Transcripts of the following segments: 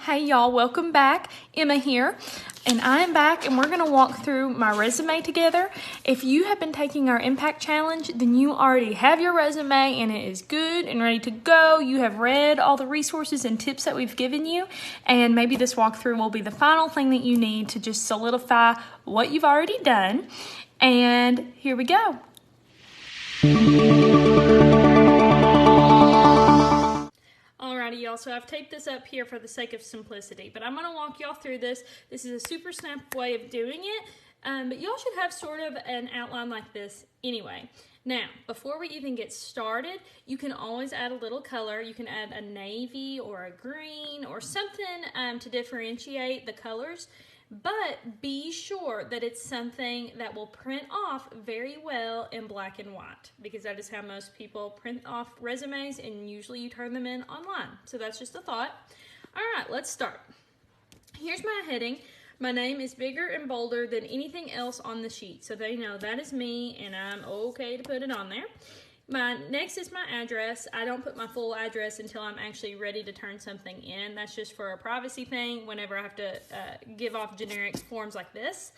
Hey y'all, welcome back. Emma here, and I'm back and we're going to walk through my resume together. If you have been taking our Impact Challenge, then you already have your resume and it is good and ready to go. You have read all the resources and tips that we've given you, and maybe this walkthrough will be the final thing that you need to just solidify what you've already done. And here we go. Alrighty, y'all, so I've taped this up here for the sake of simplicity, but I'm going to walk y'all through this. This is a super snap way of doing it, but y'all should have sort of an outline like this anyway. Now, before we even get started, you can always add a little color. You can add a navy or a green or something to differentiate the colors, but be sure that it's something that will print off very well in black and white, because that is how most people print off resumes, and usually you turn them in online. So that's just a thought. All right, let's start. Here's my heading. My name is bigger and bolder than anything else on the sheet, so they know that is me and I'm okay to put it on there. Next is my address. I don't put my full address until I'm actually ready to turn something in. That's just for a privacy thing whenever I have to give off generic forms like this.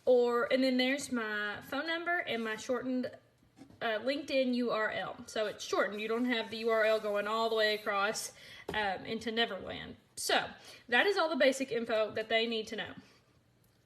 And then there's my phone number and my shortened LinkedIn URL. So it's shortened. You don't have the URL going all the way across into Neverland. So that is all the basic info that they need to know.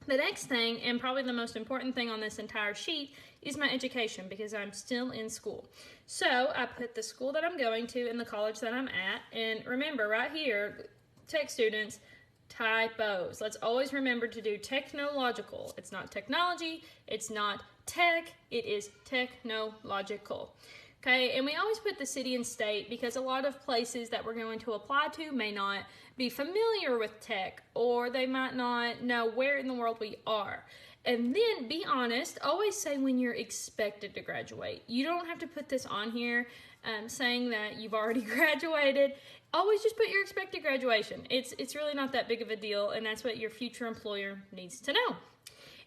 The next thing, and probably the most important thing on this entire sheet, is my education, because I'm still in school. So I put the school that I'm going to and the college that I'm at. And remember, right here, tech students, typos. Let's always remember to do technological. It's not technology, it's not tech, it is technological. Okay, and we always put the city and state because a lot of places that we're going to apply to may not be familiar with tech, or they might not know where in the world we are. And then be honest, always say when you're expected to graduate. You don't have to put this on here saying that you've already graduated. Always just put your expected graduation. It's really not that big of a deal, and that's what your future employer needs to know.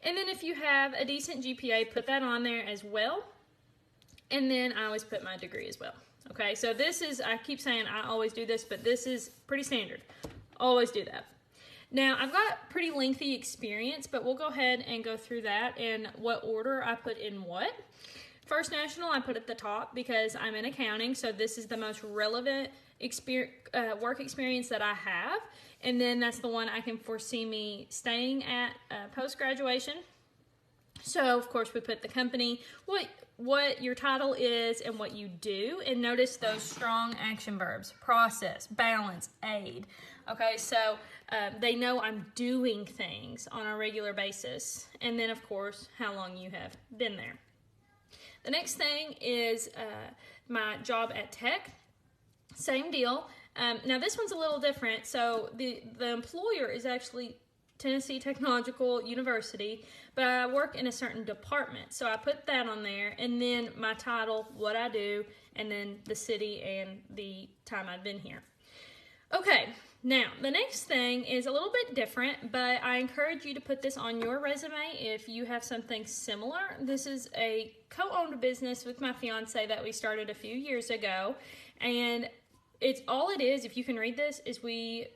And then if you have a decent GPA, put that on there as well. And then I always put my degree as well. Okay, so this is, I keep saying I always do this, but this is pretty standard. Always do that. Now, I've got pretty lengthy experience, but we'll go ahead and go through that and what order I put in what. First National, I put at the top because I'm in accounting, so this is the most relevant work experience that I have. And then that's the one I can foresee me staying at post-graduation. So, of course, we put the company, what your title is and what you do, and notice those strong action verbs: process, balance, aid. Okay, so they know I'm doing things on a regular basis, and then, of course, how long you have been there. The next thing is my job at Tech. Same deal. Now, this one's a little different. So the employer is actually Tennessee Technological University, but I work in a certain department. So I put that on there, and then my title, what I do, and then the city and the time I've been here. Okay, now the next thing is a little bit different, but I encourage you to put this on your resume if you have something similar. This is a co-owned business with my fiance that we started a few years ago, and all it is, if you can read this, is we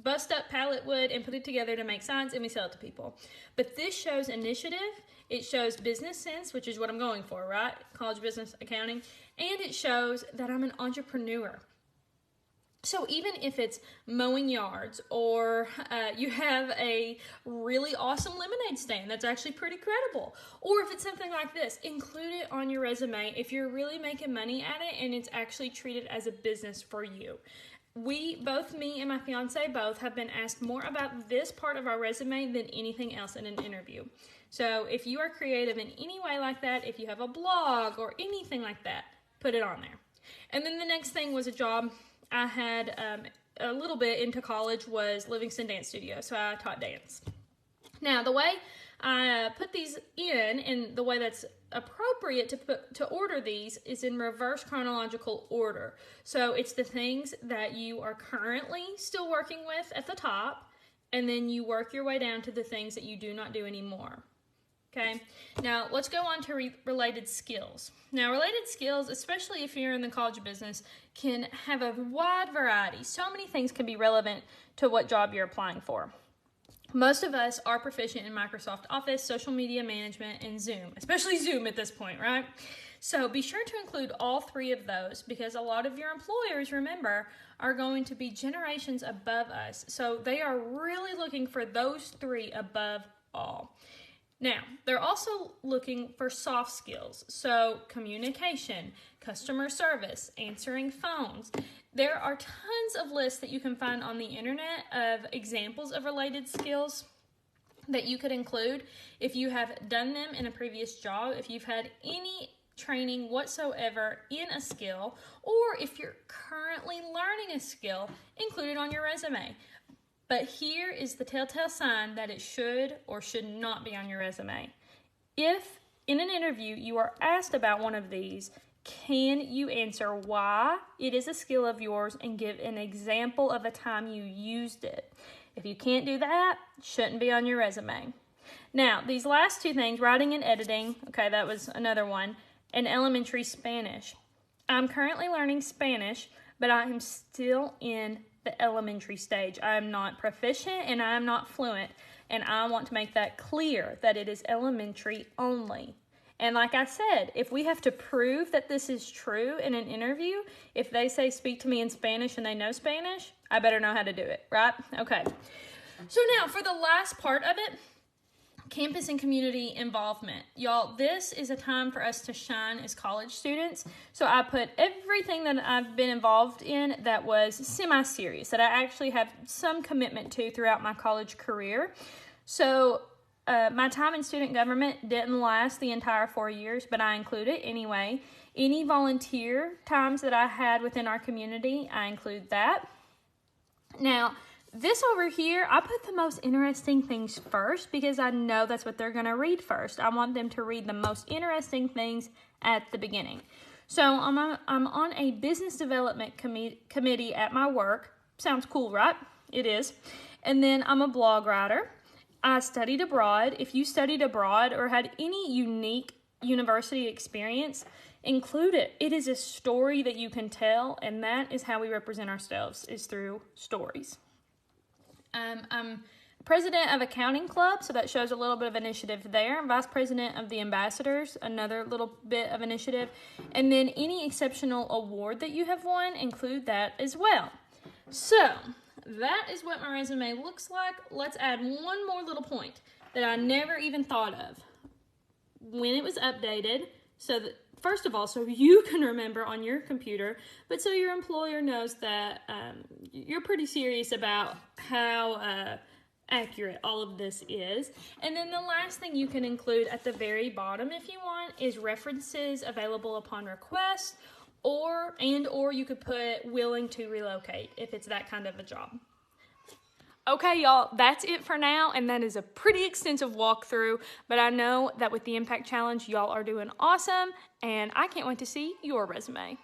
bust up pallet wood and put it together to make signs, and we sell it to people. But this shows initiative, it shows business sense, which is what I'm going for, right? College business accounting. And it shows that I'm an entrepreneur. So even if it's mowing yards, or you have a really awesome lemonade stand that's actually pretty credible, or if it's something like this, include it on your resume if you're really making money at it and it's actually treated as a business for you. Me and my fiance both have been asked more about this part of our resume than anything else in an interview. So if you are creative in any way like that, if you have a blog or anything like that, put it on there. And then the next thing was a job I had a little bit into college was Livingston Dance Studio, so I taught dance. Now, the way I put these in, and the way that's appropriate to order these, is in reverse chronological order. So it's the things that you are currently still working with at the top, and then you work your way down to the things that you do not do anymore. Okay, now let's go on to related skills. Now, related skills, especially if you're in the college business, can have a wide variety. So many things can be relevant to what job you're applying for. Most of us are proficient in Microsoft Office, social media management, and Zoom, especially Zoom at this point, right? So be sure to include all three of those because a lot of your employers, remember, are going to be generations above us. So they are really looking for those three above all. Now, they're also looking for soft skills, so communication, customer service, answering phones. There are tons of lists that you can find on the internet of examples of related skills that you could include if you have done them in a previous job, if you've had any training whatsoever in a skill, or if you're currently learning a skill, include it on your resume. But here is the telltale sign that it should or should not be on your resume. If in an interview you are asked about one of these, can you answer why it is a skill of yours and give an example of a time you used it? If you can't do that, it shouldn't be on your resume. Now, these last two things, writing and editing, okay, that was another one, and elementary Spanish. I'm currently learning Spanish, but I am still in the elementary stage. I am not proficient and I am not fluent, and I want to make that clear that it is elementary only. And like I said, if we have to prove that this is true in an interview, if they say speak to me in Spanish and they know Spanish, I better know how to do it, right? Okay. So now for the last part of it, campus and community involvement. Y'all, this is a time for us to shine as college students. So I put everything that I've been involved in that was semi-serious, that I actually have some commitment to throughout my college career. So my time in student government didn't last the entire 4 years, but I include it anyway. Any volunteer times that I had within our community, I include that. Now, this over here, I put the most interesting things first because I know that's what they're going to read first. I want them to read the most interesting things at the beginning. So I'm on a business development committee at my work. Sounds cool, right? It is. And then I'm a blog writer. I studied abroad. If you studied abroad or had any unique university experience, include it. It is a story that you can tell, and that is how we represent ourselves, is through stories. I'm president of Accounting Club, so that shows a little bit of initiative there. I'm vice president of the Ambassadors, another little bit of initiative. And then any exceptional award that you have won, include that as well. So that is what my resume looks like. Let's add one more little point that I never even thought of when it was updated. So that, first of all, so you can remember on your computer, but so your employer knows that you're pretty serious about how accurate all of this is. And then the last thing you can include at the very bottom, if you want, is references available upon request, or you could put willing to relocate if it's that kind of a job. Okay, y'all, that's it for now, and that is a pretty extensive walkthrough, but I know that with the Impact Challenge, y'all are doing awesome, and I can't wait to see your resume.